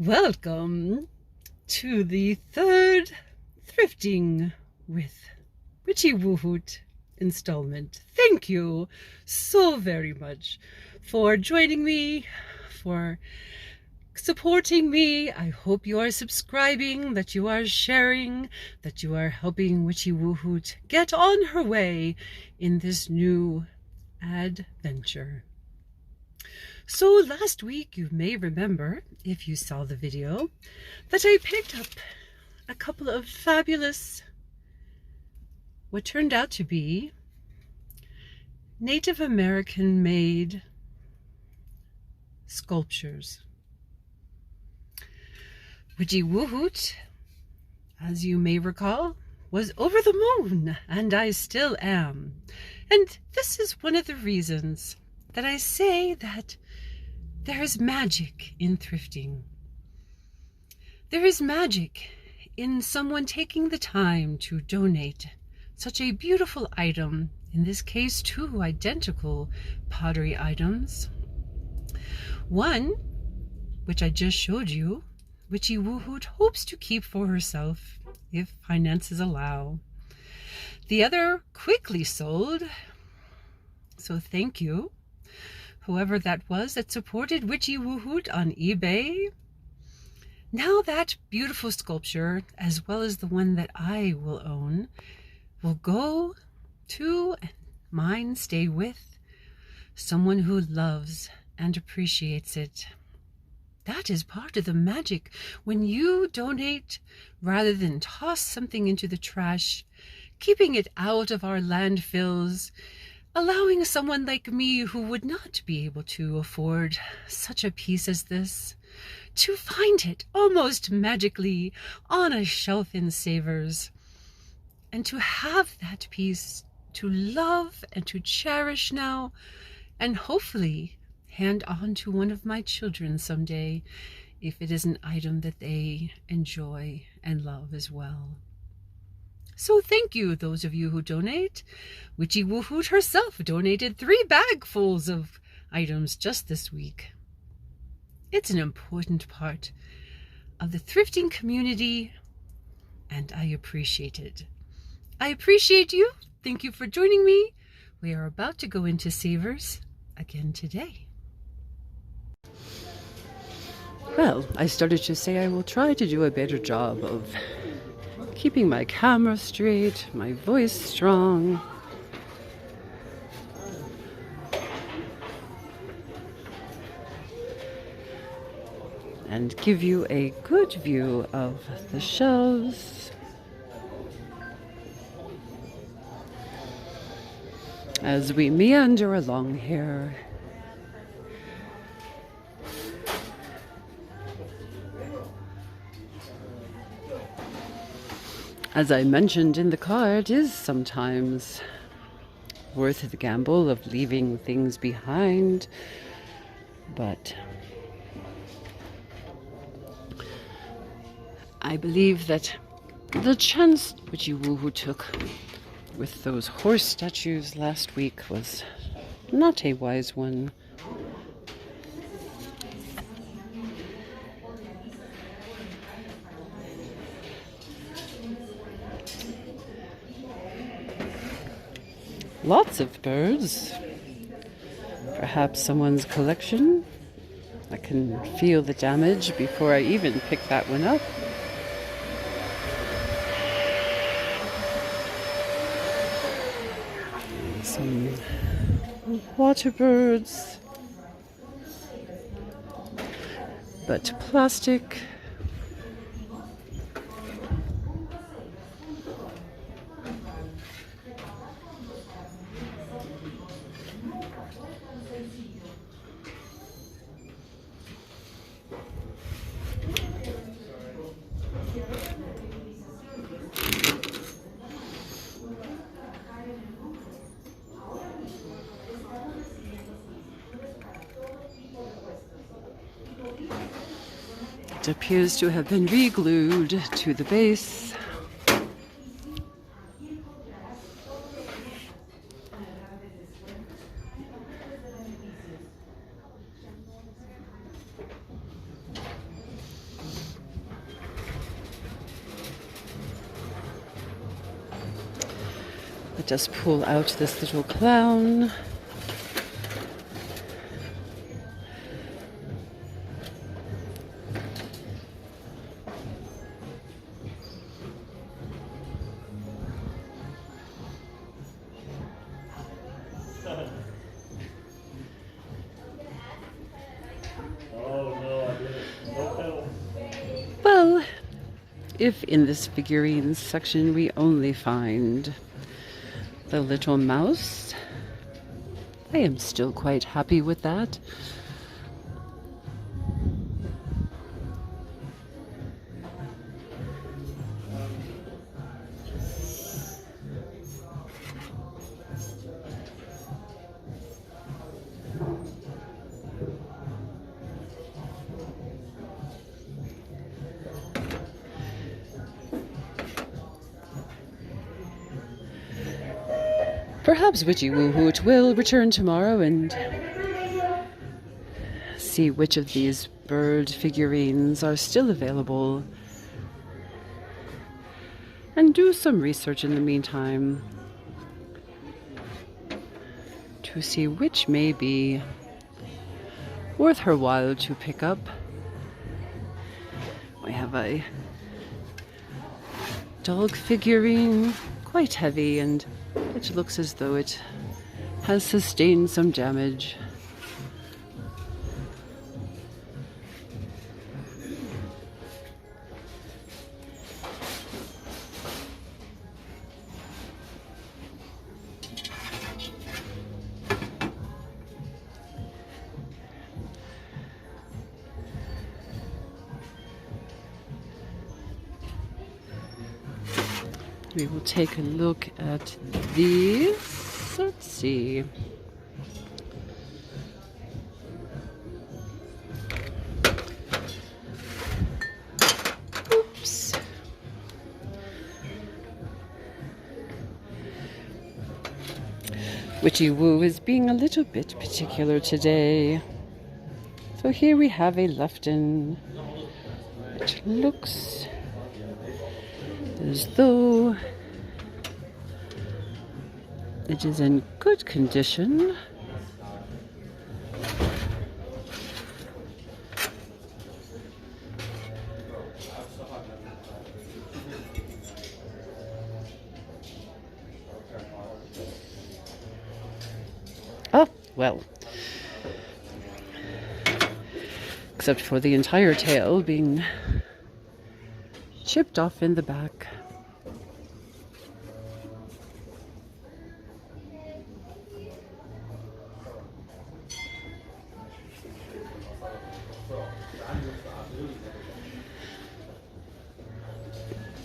Welcome to the third Thrifting with Witchy Woohoot installment. Thank you so very much for joining me, for supporting me. I hope you are subscribing, that you are sharing, that you are helping Witchy Woohoot get on her way in this new adventure. So last week, you may remember, if you saw the video, that I picked up a couple of fabulous, what turned out to be Native American made sculptures. Witchy Woohoot, as you may recall, was over the moon, and I still am. And this is one of the reasons that I say that there is magic in thrifting. There is magic in someone taking the time to donate such a beautiful item, in this case 2 identical pottery items. One, which I just showed you, Witchy Woohoot hopes to keep for herself if finances allow. The other quickly sold, so thank you, whoever that was that supported Witchy Woohoot on eBay. Now that beautiful sculpture, as well as the one that I will own, will go to and mine stay with someone who loves and appreciates it. That is part of the magic. When you donate, rather than toss something into the trash, keeping it out of our landfills, allowing someone like me who would not be able to afford such a piece as this to find it almost magically on a shelf in Savers, and to have that piece to love and to cherish now, and hopefully hand on to one of my children someday if it is an item that they enjoy and love as well. So thank you, those of you who donate. Witchy Woohoot herself donated 3 bagfuls of items just this week. It's an important part of the thrifting community, and I appreciate it. I appreciate you. Thank you for joining me. We are about to go into Savers again today. Well, I started to say I will try to do a better job of keeping my camera straight, my voice strong. And give you a good view of the shelves as we meander along here. As I mentioned in the car, it is sometimes worth the gamble of leaving things behind, but I believe that the chance Witchy Woohoot took with those horse statues last week was not a wise one. Lots of birds. Perhaps someone's collection. I can feel the damage before I even pick that one up. Some water birds. But plastic. It appears to have been re-glued to the base. Just pull out this little clown. Well, if in this figurines section we only find the little mouse, I am still quite happy with that. Perhaps Witchy Woo Hoot will return tomorrow and see which of these bird figurines are still available, and do some research in the meantime to see which may be worth her while to pick up. We have a dog figurine, quite heavy, and it looks as though it has sustained some damage. We will take a look at these. Let's see. Oops. Witchy Woo is being a little bit particular today. So here we have a Lufton. It looks as though it is in good condition. Oh, well. Except for the entire tail being chipped off in the back.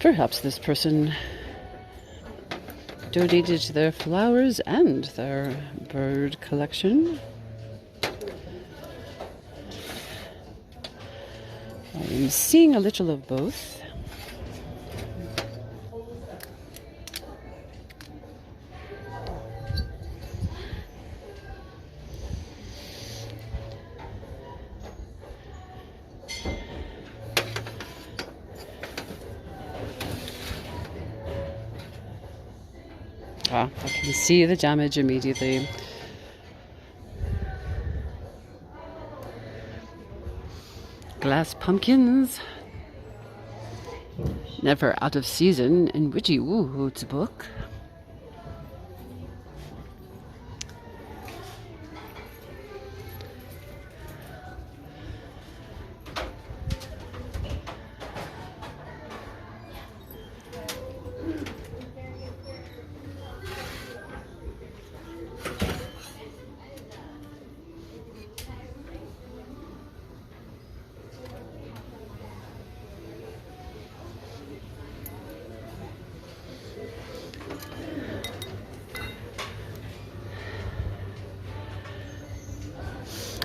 Perhaps this person donated their flowers and their bird collection. I'm seeing a little of both. I can see the damage immediately. Glass pumpkins. Never out of season in Witchy Woo Hoot's book.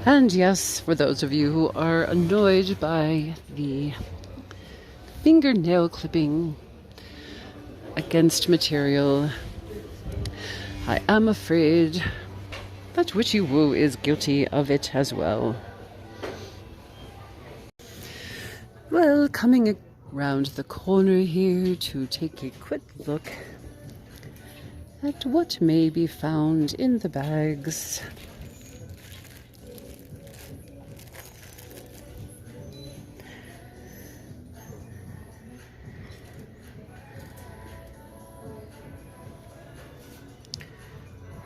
And yes, for those of you who are annoyed by the fingernail clipping against material, I am afraid that Witchy Woo is guilty of it as well. Well, coming around the corner here to take a quick look at what may be found in the bags.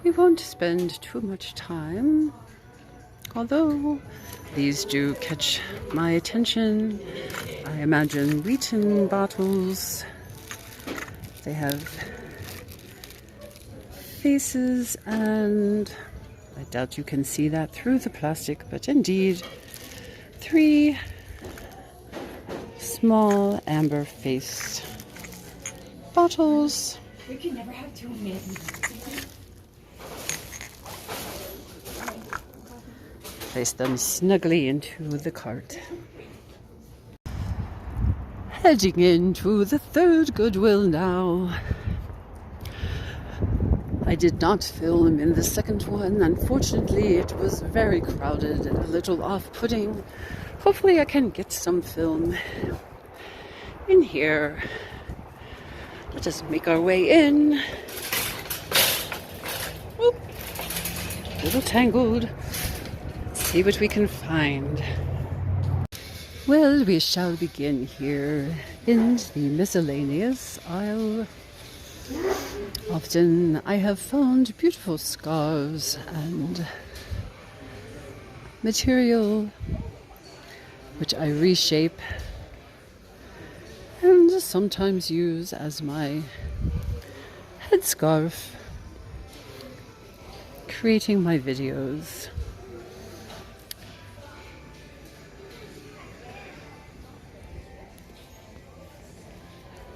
We won't spend too much time, although these do catch my attention. I imagine Wheaton bottles. They have faces, and I doubt you can see that through the plastic, but indeed 3 small amber-faced bottles. We can never have too many. Place them snugly into the cart. Heading into the 3rd Goodwill now. I did not film in the 2nd one. Unfortunately, it was very crowded and a little off-putting. Hopefully I can get some film in here. Let us make our way in. Whoop. A little tangled. See what we can find. Well, we shall begin here in the miscellaneous aisle. Often I have found beautiful scarves and material which I reshape and sometimes use as my headscarf, creating my videos.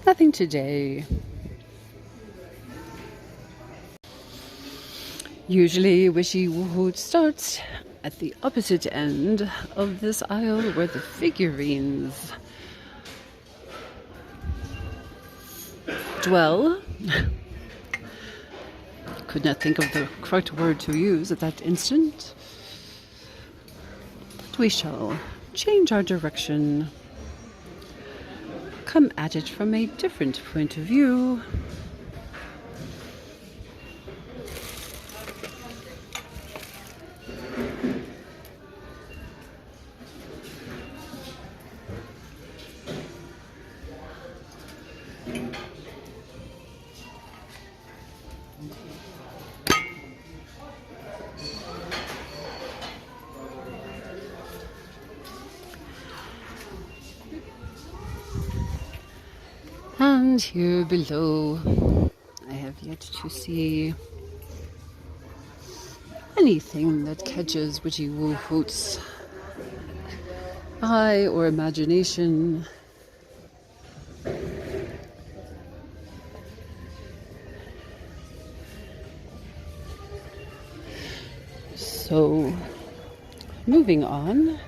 Nothing today. Usually Wishy Woohoot starts at the opposite end of this aisle where the figurines dwell. Could not think of the correct word to use at that instant. But we shall change our direction. Come at it from a different point of view. And here below, I have yet to see anything that catches Wishy Woohoot's eye or imagination. So, moving on.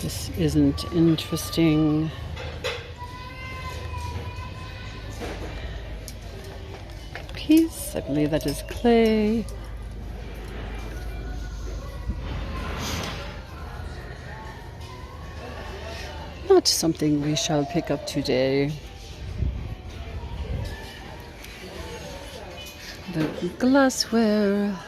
This isn't interesting. Piece, I believe that is clay. Not something we shall pick up today. The glassware.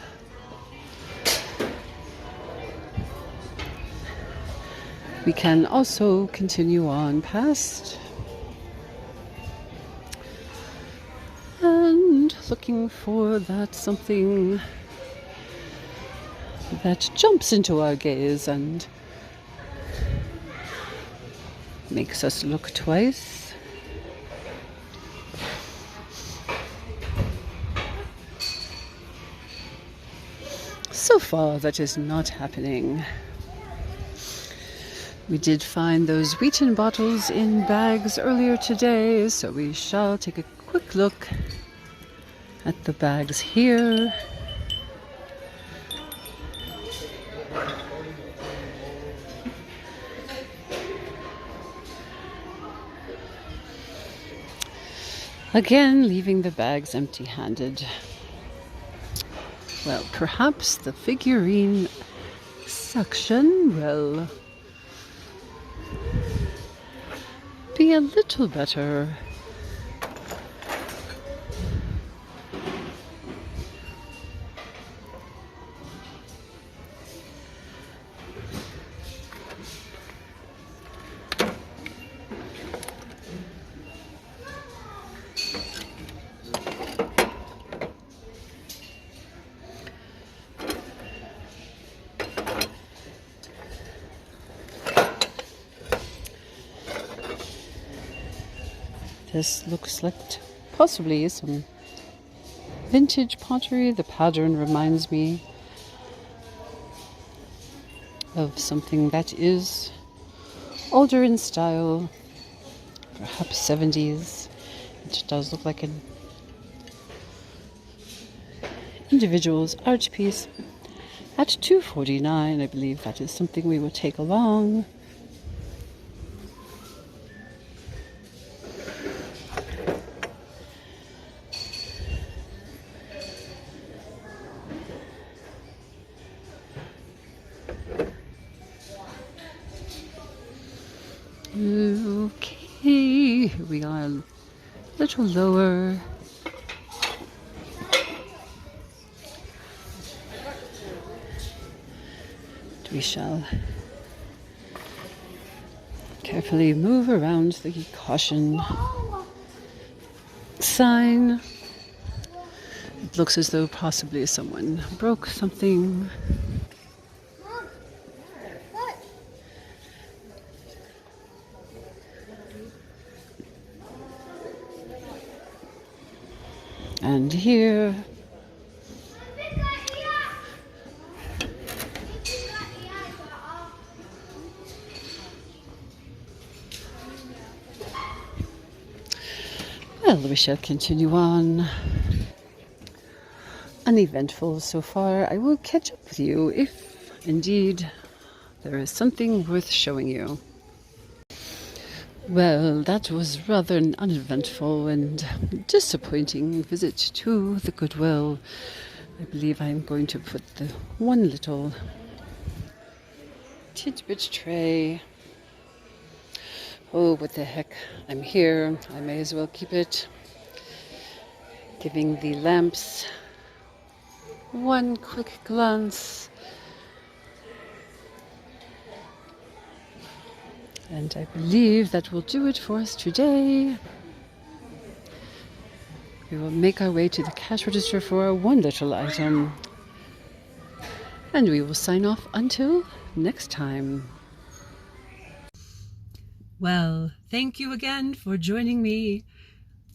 We can also continue on past and looking for that something that jumps into our gaze and makes us look twice. So far, that is not happening. We did find those Wheaton bottles in bags earlier today, so we shall take a quick look at the bags here. Again, leaving the bags empty-handed. Well, perhaps the figurine section will be a little better This looks like possibly some vintage pottery. The pattern reminds me of something that is older in style, perhaps 70s. It does look like an individual's art piece. At $2.49, I believe that is something we will take along. Okay, here we are, a little lower. We shall carefully move around the caution sign. It looks as though possibly someone broke something. And here, well, we shall continue on. Uneventful so far. I will catch up with you if indeed there is something worth showing you. Well, that was rather an uneventful and disappointing visit to the Goodwill. I believe I'm going to put the one little tidbit tray. Oh, what the heck. I'm here. I may as well keep it. Giving the lamps one quick glance. And I believe that will do it for us today. We will make our way to the cash register for our one little item. And we will sign off until next time. Well, thank you again for joining me.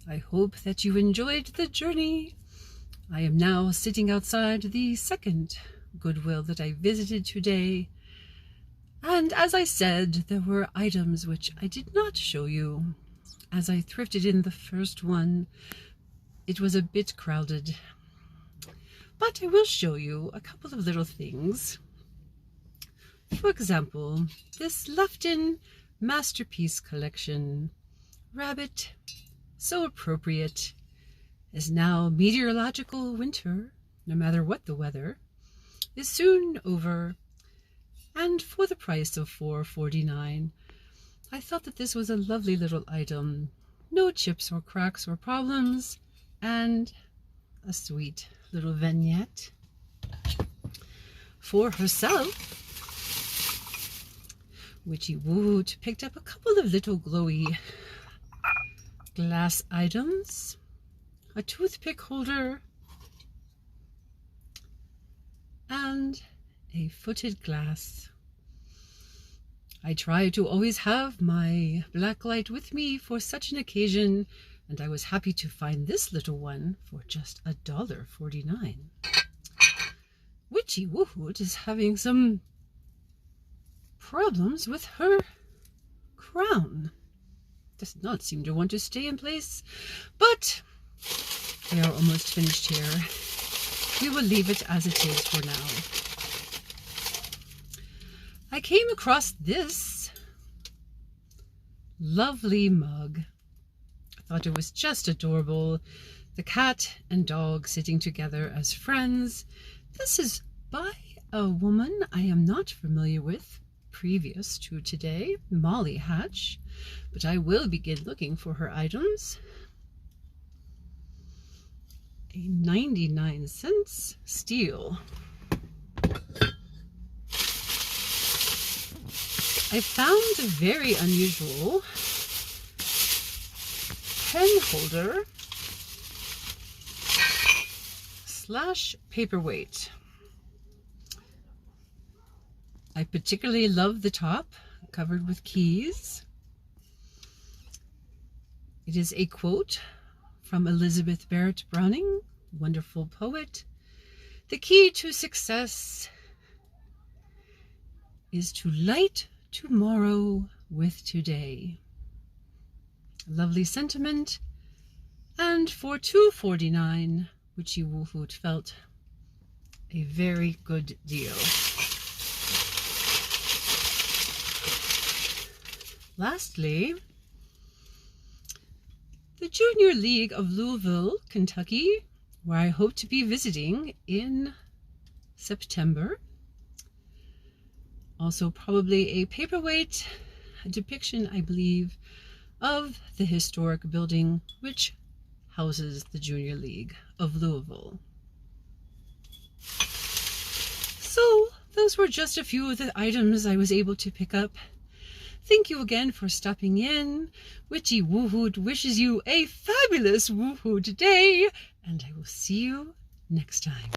I hope that you enjoyed the journey. I am now sitting outside the second Goodwill that I visited today. And as I said, there were items which I did not show you. As I thrifted in the first one, it was a bit crowded. But I will show you a couple of little things. For example, this Lufton Masterpiece Collection rabbit, so appropriate, as now meteorological winter, no matter what the weather, is soon over. And for the price of $4.49, I thought that this was a lovely little item. No chips or cracks or problems, and a sweet little vignette for herself. Witchy Woot picked up a couple of little glowy glass items, a toothpick holder, and a footed glass. I try to always have my black light with me for such an occasion, and I was happy to find this little one for just $1.49. Witchy Woot is having some problems with her crown. Does not seem to want to stay in place, but they are almost finished here. We will leave it as it is for now. I came across this lovely mug. I thought it was just adorable. The cat and dog sitting together as friends. This is by a woman I am not familiar with previous to today, Molly Hatch, but I will begin looking for her items. A 99-cent steal. I found a very unusual pen holder / paperweight. I particularly love the top, covered with keys. It is a quote from Elizabeth Barrett Browning, wonderful poet. The key to success is to light tomorrow with today. Lovely sentiment. And for $2.49, Witchy Woo Hoot felt a very good deal. Lastly, the Junior League of Louisville, Kentucky, where I hope to be visiting in September. Also probably a paperweight, a depiction, I believe, of the historic building which houses the Junior League of Louisville. So those were just a few of the items I was able to pick up. Thank you again for stopping in. Witchy Woo Hoot wishes you a fabulous Woo Hoot day, and I will see you next time.